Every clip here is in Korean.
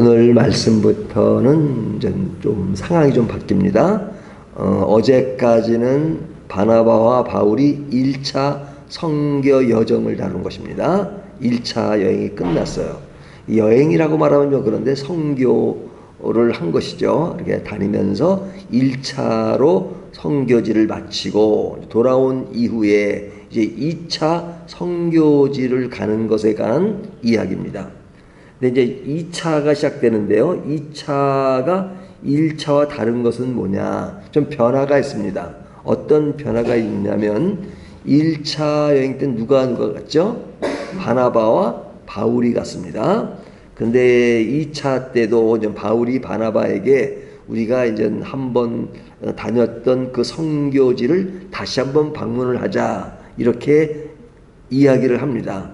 오늘 말씀부터는 좀 상황이 좀 바뀝니다. 어제까지는 바나바와 바울이 1차 선교 여정을 다룬 것입니다. 1차 여행이 끝났어요. 여행이라고 말하면 그런데 선교를 한 것이죠. 이렇게 다니면서 1차로 선교지를 마치고 돌아온 이후에 이제 2차 선교지를 가는 것에 관한 이야기입니다. 근데 이제 2차가 시작되는데요. 2차가 1차와 다른 것은 뭐냐? 좀 변화가 있습니다. 어떤 변화가 있냐면 1차 여행 때 누가 갔죠? 바나바와 바울이 갔습니다. 근데 2차 때도 바울이 바나바에게 우리가 이제 한번 다녔던 그 선교지를 다시 한번 방문을 하자 이렇게 이야기를 합니다.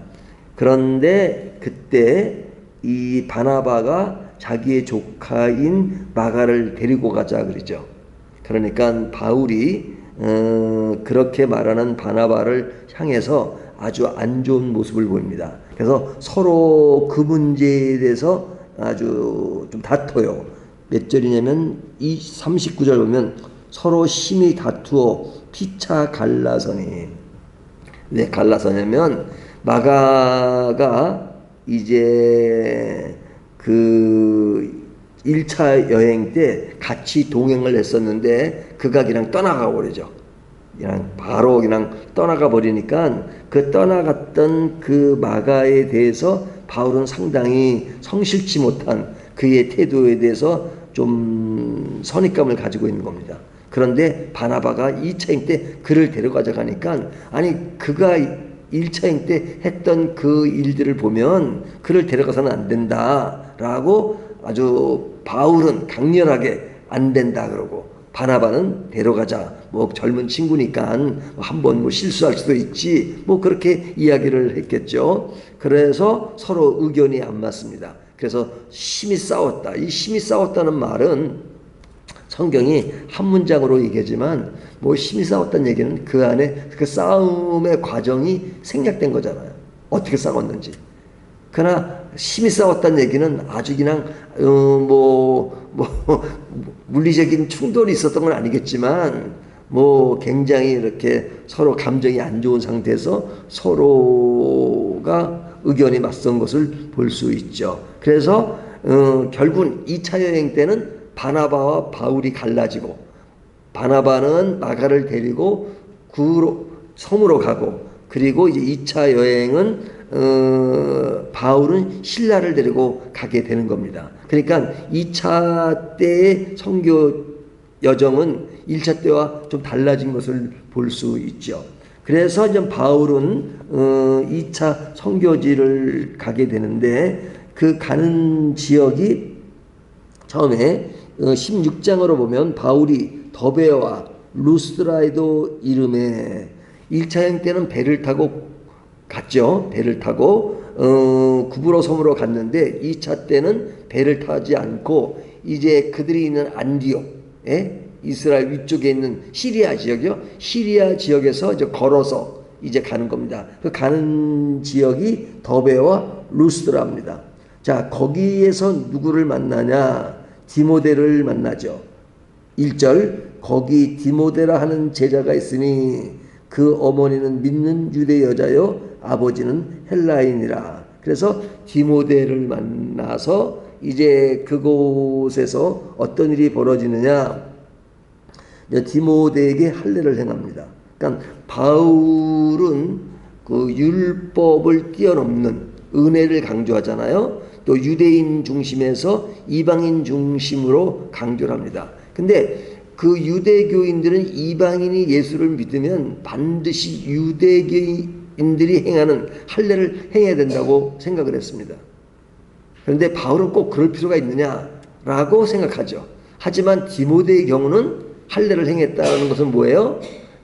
그런데 그때 이 바나바가 자기의 조카인 마가를 데리고 가자 그러죠. 그러니까 바울이 그렇게 말하는 바나바를 향해서 아주 안 좋은 모습을 보입니다. 그래서 서로 그 문제에 대해서 아주 좀 다퉈요. 몇 절이냐면 이 39절 보면 서로 심히 다투어 피차 갈라서니. 왜 갈라서냐면 마가가 이제 그 1차 여행 때 같이 동행을 했었는데 그가 그냥 떠나가고 그러죠. 그냥 바로 그냥 떠나가 버리니까 그 떠나갔던 그 마가에 대해서 바울은 상당히 성실치 못한 그의 태도에 대해서 좀 선입감을 가지고 있는 겁니다. 그런데 바나바가 2차 여행 때 그를 데려가자고 하니까 아니 그가 1차 여행 때 했던 그 일들을 보면 그를 데려가서는 안 된다라고 아주 바울은 강렬하게 안 된다 그러고 바나바는 데려가자. 뭐 젊은 친구니까 한번 실수할 수도 있지. 뭐 그렇게 이야기를 했겠죠. 그래서 서로 의견이 안 맞습니다. 그래서 심히 싸웠다. 이 심히 싸웠다는 말은 성경이 한 문장으로 얘기하지만 뭐 심히 싸웠다는 얘기는 그 안에 그 싸움의 과정이 생략된 거잖아요. 어떻게 싸웠는지. 그러나 심히 싸웠다는 얘기는 아주 그냥 물리적인 충돌이 있었던 건 아니겠지만 뭐 굉장히 이렇게 서로 감정이 안 좋은 상태에서 서로가 의견이 맞선 것을 볼 수 있죠. 그래서 결국은 2차 여행 때는 바나바와 바울이 갈라지고 바나바는 마가를 데리고 섬으로 가고 그리고 이제 2차 여행은 바울은 실라를 데리고 가게 되는 겁니다. 그러니까 2차 때의 선교 여정은 1차 때와 좀 달라진 것을 볼 수 있죠. 그래서 이제 바울은 2차 선교지를 가게 되는데 그 가는 지역이 처음에 16장으로 보면 바울이 더베와 루스드라에도 이름에 1차 여행 때는 배를 타고 갔죠. 배를 타고 구브로 섬으로 갔는데 2차 때는 배를 타지 않고 이제 그들이 있는 안디옥, 이스라엘 위쪽에 있는 시리아 지역이요. 시리아 지역에서 이제 걸어서 이제 가는 겁니다. 그 가는 지역이 더베와 루스드라입니다. 자, 거기에서 누구를 만나냐? 디모데를 만나죠. 1절 거기 디모데라 하는 제자가 있으니 그 어머니는 믿는 유대 여자요 아버지는 헬라인이라. 그래서 디모데를 만나서 이제 그곳에서 어떤 일이 벌어지느냐? 디모데에게 할례를 행합니다. 그러니까 바울은 그 율법을 뛰어넘는 은혜를 강조하잖아요. 또 유대인 중심에서 이방인 중심으로 강조를 합니다. 근데 그 유대교인들은 이방인이 예수를 믿으면 반드시 유대교인들이 행하는 할례를 행해야 된다고 생각을 했습니다. 그런데 바울은 꼭 그럴 필요가 있느냐라고 생각하죠. 하지만 디모데의 경우는 할례를 행했다는 것은 뭐예요?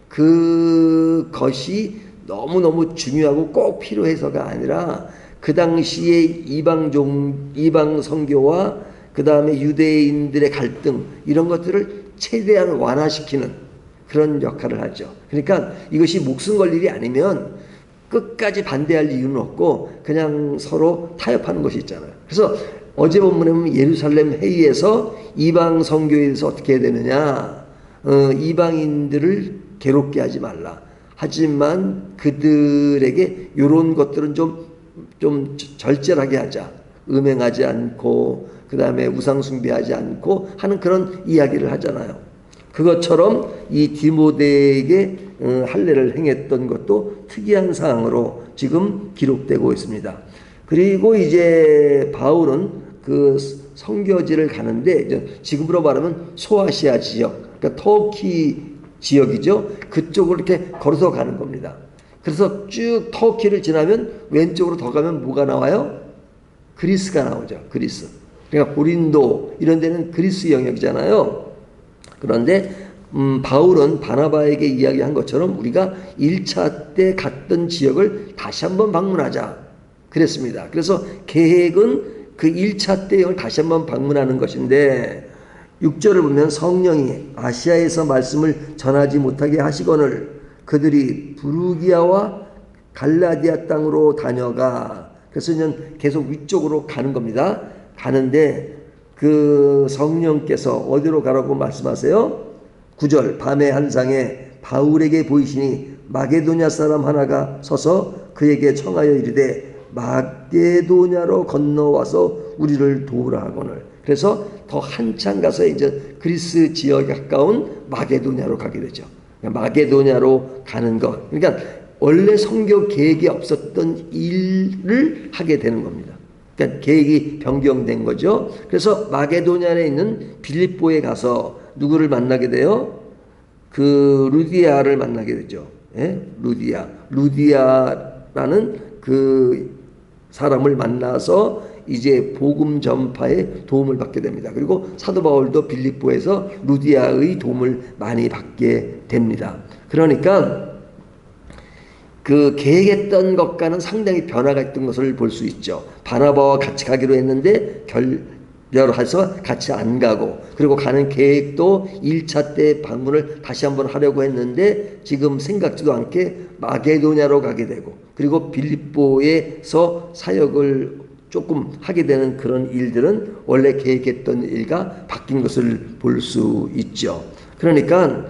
그것이 너무너무 중요하고 꼭 필요해서가 아니라 그 당시에 이방 선교와 그 다음에 유대인들의 갈등 이런 것들을 최대한 완화시키는 그런 역할을 하죠. 그러니까 이것이 목숨 걸 일이 아니면 끝까지 반대할 이유는 없고 그냥 서로 타협하는 것이 있잖아요. 그래서 어제 본문에 보면 예루살렘 회의에서 이방 선교에 대해서 어떻게 해야 되느냐. 이방인들을 괴롭게 하지 말라. 하지만 그들에게 이런 것들은 좀 절제하게 하자. 음행하지 않고 그 다음에 우상숭배하지 않고 하는 그런 이야기를 하잖아요. 그것처럼 이 디모데에게 할례를 행했던 것도 특이한 사항으로 지금 기록되고 있습니다. 그리고 이제 바울은 그 선교지를 가는데 지금으로 말하면 소아시아 지역, 그러니까 터키 지역이죠. 그쪽으로 이렇게 걸어서 가는 겁니다. 그래서 쭉 터키를 지나면 왼쪽으로 더 가면 뭐가 나와요? 그리스가 나오죠. 그리스. 그러니까 고린도 이런 데는 그리스 영역이잖아요. 그런데 바울은 바나바에게 이야기한 것처럼 우리가 1차 때 갔던 지역을 다시 한번 방문하자 그랬습니다. 그래서 계획은 그 1차 때 여행을 다시 한번 방문하는 것인데 6절을 보면 성령이 아시아에서 말씀을 전하지 못하게 하시거늘 그들이 부르기아와 갈라디아 땅으로 다녀가. 그래서 이제 계속 위쪽으로 가는 겁니다. 가는데 그 성령께서 어디로 가라고 말씀하세요? 9절 밤의 한상에 바울에게 보이시니 마게도냐 사람 하나가 서서 그에게 청하여 이르되 마게도냐로 건너와서 우리를 도우라 하거늘. 그래서 더 한참 가서 이제 그리스 지역에 가까운 마게도냐로 가게 되죠. 마게도냐로 가는 것. 그러니까 원래 선교 계획이 없었던 일을 하게 되는 겁니다. 그러니까 계획이 변경된 거죠. 그래서 마게도냐에 있는 빌립보에 가서 누구를 만나게 돼요? 그 루디아를 만나게 되죠. 예? 루디아라는 그 사람을 만나서 이제 복음 전파에 도움을 받게 됩니다. 그리고 사도 바울도 빌립보에서 루디아의 도움을 많이 받게 됩니다. 그러니까 그 계획했던 것과는 상당히 변화가 있던 것을 볼 수 있죠. 바나바와 같이 가기로 했는데 결별해서 같이 안 가고, 그리고 가는 계획도 1차 때 방문을 다시 한번 하려고 했는데 지금 생각지도 않게 마게도냐로 가게 되고, 그리고 빌립보에서 사역을 조금 하게 되는 그런 일들은 원래 계획했던 일과 바뀐 것을 볼 수 있죠. 그러니까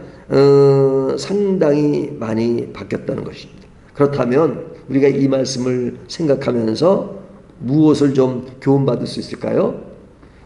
상당히 많이 바뀌었다는 것입니다. 그렇다면 우리가 이 말씀을 생각하면서 무엇을 좀 교훈받을 수 있을까요?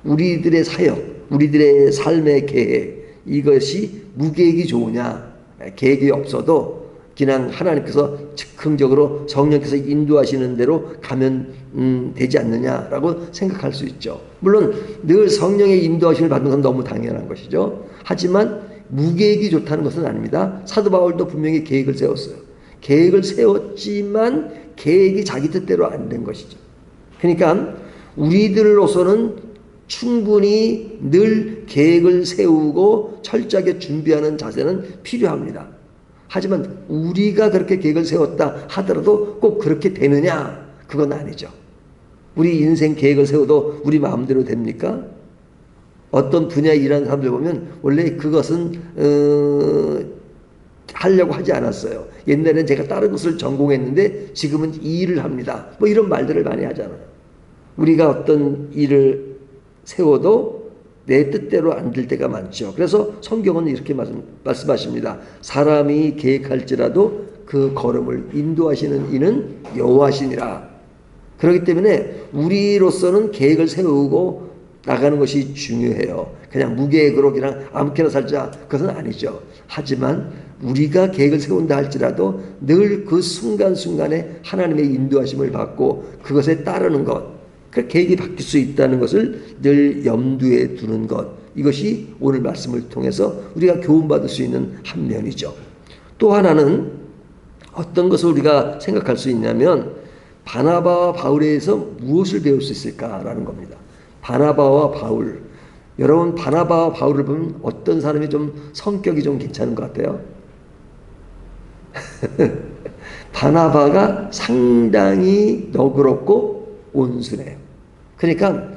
우리들의 사역, 우리들의 삶의 계획, 이것이 무계획이 좋으냐? 계획이 없어도 그냥 하나님께서 즉흥적으로 성령께서 인도하시는 대로 가면 되지 않느냐라고 생각할 수 있죠. 물론 늘 성령의 인도하심을 받는 건 너무 당연한 것이죠. 하지만 무계획이 좋다는 것은 아닙니다. 사도 바울도 분명히 계획을 세웠어요. 계획을 세웠지만 계획이 자기 뜻대로 안 된 것이죠. 그러니까 우리들로서는 충분히 늘 계획을 세우고 철저하게 준비하는 자세는 필요합니다. 하지만 우리가 그렇게 계획을 세웠다 하더라도 꼭 그렇게 되느냐? 그건 아니죠. 우리 인생 계획을 세워도 우리 마음대로 됩니까? 어떤 분야에 일하는 사람들 보면 원래 그것은 하려고 하지 않았어요. 옛날에는 제가 다른 것을 전공했는데 지금은 이 일을 합니다. 뭐 이런 말들을 많이 하잖아요. 우리가 어떤 일을 세워도 내 뜻대로 안 될 때가 많죠. 그래서 성경은 이렇게 말씀하십니다. 사람이 계획할지라도 그 걸음을 인도하시는 이는 여호와시니라. 그렇기 때문에 우리로서는 계획을 세우고 나가는 것이 중요해요. 그냥 무계획으로 그냥 아무렇게나 살자, 그것은 아니죠. 하지만 우리가 계획을 세운다 할지라도 늘 그 순간순간에 하나님의 인도하심을 받고 그것에 따르는 것, 그 계획이 바뀔 수 있다는 것을 늘 염두에 두는 것, 이것이 오늘 말씀을 통해서 우리가 교훈받을 수 있는 한 면이죠. 또 하나는 어떤 것을 우리가 생각할 수 있냐면 바나바와 바울에서 무엇을 배울 수 있을까라는 겁니다. 바나바와 바울, 여러분 바나바와 바울을 보면 어떤 사람이 좀 성격이 좀 괜찮은 것 같아요? 바나바가 상당히 너그럽고 온순해요. 그러니까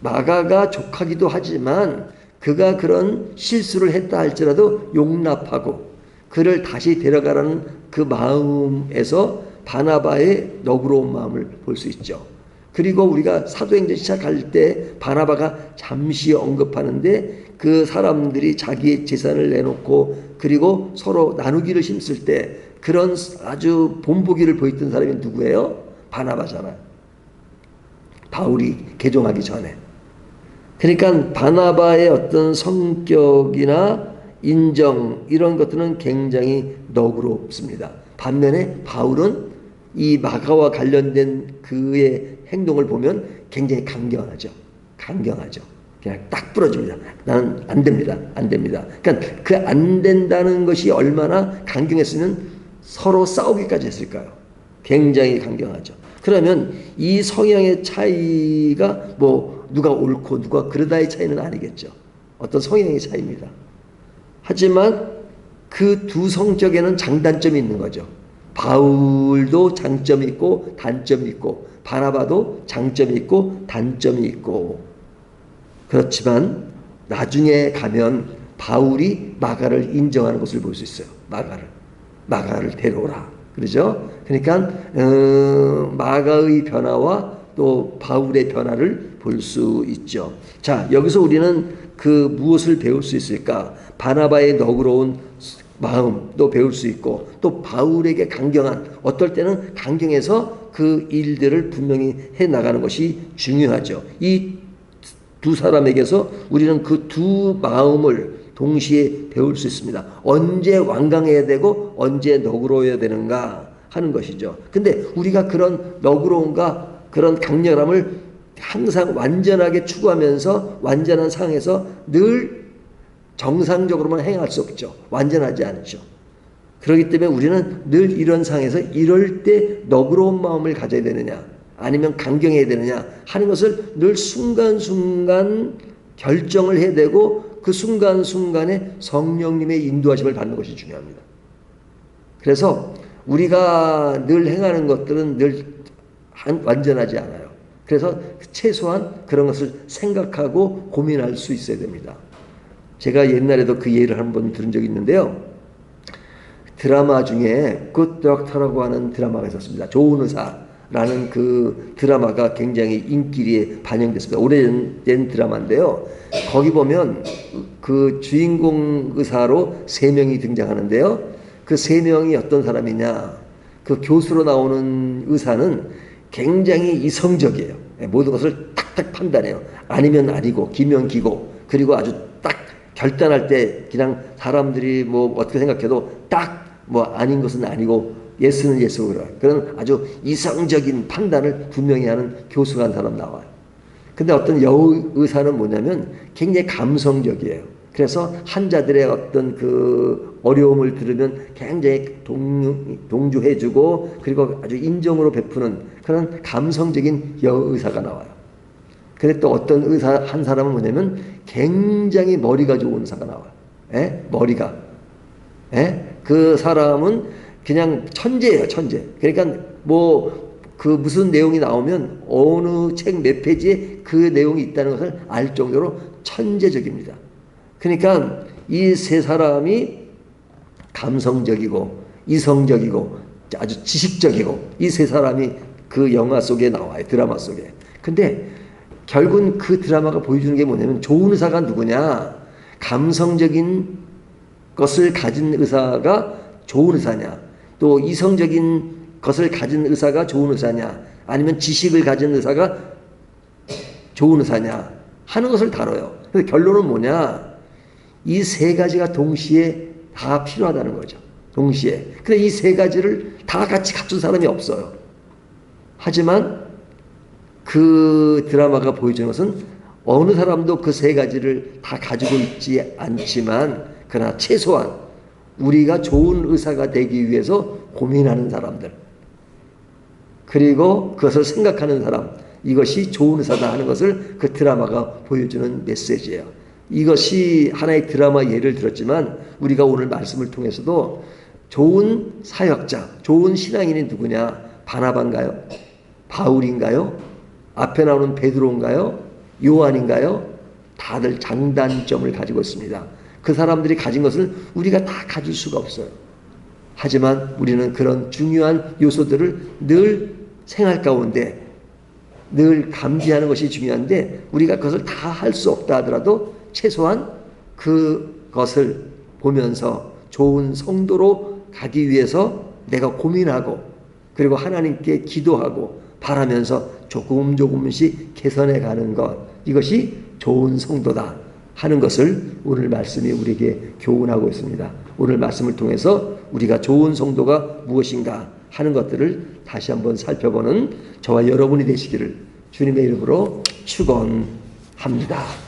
마가가 족하기도 하지만 그가 그런 실수를 했다 할지라도 용납하고 그를 다시 데려가라는 그 마음에서 바나바의 너그러운 마음을 볼 수 있죠. 그리고 우리가 사도행전 시작할 때 바나바가 잠시 언급하는데 그 사람들이 자기의 재산을 내놓고 그리고 서로 나누기를 힘쓸 때 그런 아주 본보기를 보였던 사람이 누구예요? 바나바잖아요. 바울이 개종하기 전에. 그러니까 바나바의 어떤 성격이나 인정 이런 것들은 굉장히 너그럽습니다. 반면에 바울은 이 마가와 관련된 그의 행동을 보면 굉장히 강경하죠. 강경하죠. 그냥 딱 부러집니다. 나는 안 됩니다. 안 됩니다. 그러니까 그 안 된다는 것이 얼마나 강경했으면 서로 싸우기까지 했을까요? 굉장히 강경하죠. 그러면 이 성향의 차이가 뭐 누가 옳고 누가 그러다의 차이는 아니겠죠. 어떤 성향의 차이입니다. 하지만 그 두 성격에는 장단점이 있는 거죠. 바울도 장점이 있고 단점이 있고 바나바도 장점이 있고 단점이 있고 그렇지만 나중에 가면 바울이 마가를 인정하는 것을 볼 수 있어요. 마가를 데려오라. 그러죠? 그러니까 마가의 변화와 또 바울의 변화를 볼 수 있죠. 자, 여기서 우리는 그 무엇을 배울 수 있을까? 바나바의 너그러운 마음도 배울 수 있고 또 바울에게 강경한 어떨 때는 강경해서 그 일들을 분명히 해나가는 것이 중요하죠. 이 두 사람에게서 우리는 그 두 마음을 동시에 배울 수 있습니다. 언제 완강해야 되고 언제 너그러워야 되는가 하는 것이죠. 근데 우리가 그런 너그러움과 그런 강렬함을 항상 완전하게 추구하면서 완전한 상황에서 늘 정상적으로만 행할 수 없죠. 완전하지 않죠. 그렇기 때문에 우리는 늘 이런 상황에서 이럴 때 너그러운 마음을 가져야 되느냐 아니면 강경해야 되느냐 하는 것을 늘 순간순간 결정을 해야 되고 그 순간순간에 성령님의 인도하심을 받는 것이 중요합니다. 그래서 우리가 늘 행하는 것들은 늘 완전하지 않아요. 그래서 최소한 그런 것을 생각하고 고민할 수 있어야 됩니다. 제가 옛날에도 그 예를 한번 들은 적이 있는데요. 드라마 중에 굿 덕터라고 하는 드라마가 있었습니다. 좋은 의사라는 그 드라마가 굉장히 인기리에 반영됐습니다. 오래된 드라마인데요. 거기 보면 그 주인공 의사로 3명이 등장하는데요. 그 3명이 어떤 사람이냐. 그 교수로 나오는 의사는 굉장히 이성적이에요. 모든 것을 탁탁 판단해요. 아니면 아니고 기면 기고 그리고 아주 딱 결단할 때 그냥 사람들이 뭐 어떻게 생각해도 딱 뭐 아닌 것은 아니고 예스는 예스고 그런 아주 이성적인 판단을 분명히 하는 교수가 한 사람 나와요. 근데 어떤 여의사는 뭐냐면 굉장히 감성적이에요. 그래서 환자들의 어떤 그 어려움을 들으면 굉장히 동조해주고 그리고 아주 인정으로 베푸는 그런 감성적인 여의사가 나와요. 근데 또 어떤 의사 한 사람은 뭐냐면 굉장히 머리가 좋은 의사가 나와요. 머리가. 그 사람은 그냥 천재예요, 천재. 그러니까 뭐 그 무슨 내용이 나오면 어느 책 몇 페이지에 그 내용이 있다는 것을 알 정도로 천재적입니다. 그러니까 이 세 사람이 감성적이고 이성적이고 아주 지식적이고 이 세 사람이 그 영화 속에 나와요. 드라마 속에. 근데 결국은 그 드라마가 보여주는 게 뭐냐면 좋은 의사가 누구냐. 감성적인 것을 가진 의사가 좋은 의사냐. 또 이성적인 것을 가진 의사가 좋은 의사냐. 아니면 지식을 가진 의사가 좋은 의사냐 하는 것을 다뤄요. 그래서 결론은 뭐냐. 이 세 가지가 동시에 다 필요하다는 거죠. 동시에. 근데 이 세 가지를 다 같이 갖춘 사람이 없어요. 하지만 그 드라마가 보여주는 것은 어느 사람도 그 세 가지를 다 가지고 있지 않지만 그러나 최소한 우리가 좋은 의사가 되기 위해서 고민하는 사람들 그리고 그것을 생각하는 사람 이것이 좋은 의사다 하는 것을 그 드라마가 보여주는 메시지예요. 이것이 하나의 드라마 예를 들었지만 우리가 오늘 말씀을 통해서도 좋은 사역자, 좋은 신앙인이 누구냐? 바나바인가요? 바울인가요? 앞에 나오는 베드로인가요? 요한인가요? 다들 장단점을 가지고 있습니다. 그 사람들이 가진 것을 우리가 다 가질 수가 없어요. 하지만 우리는 그런 중요한 요소들을 늘 생활 가운데 늘 감지하는 것이 중요한데 우리가 그것을 다 할 수 없다 하더라도 최소한 그것을 보면서 좋은 성도로 가기 위해서 내가 고민하고 그리고 하나님께 기도하고 바라면서 조금씩 개선해 가는 것, 이것이 좋은 성도다 하는 것을 오늘 말씀이 우리에게 교훈하고 있습니다. 오늘 말씀을 통해서 우리가 좋은 성도가 무엇인가 하는 것들을 다시 한번 살펴보는 저와 여러분이 되시기를 주님의 이름으로 축원합니다.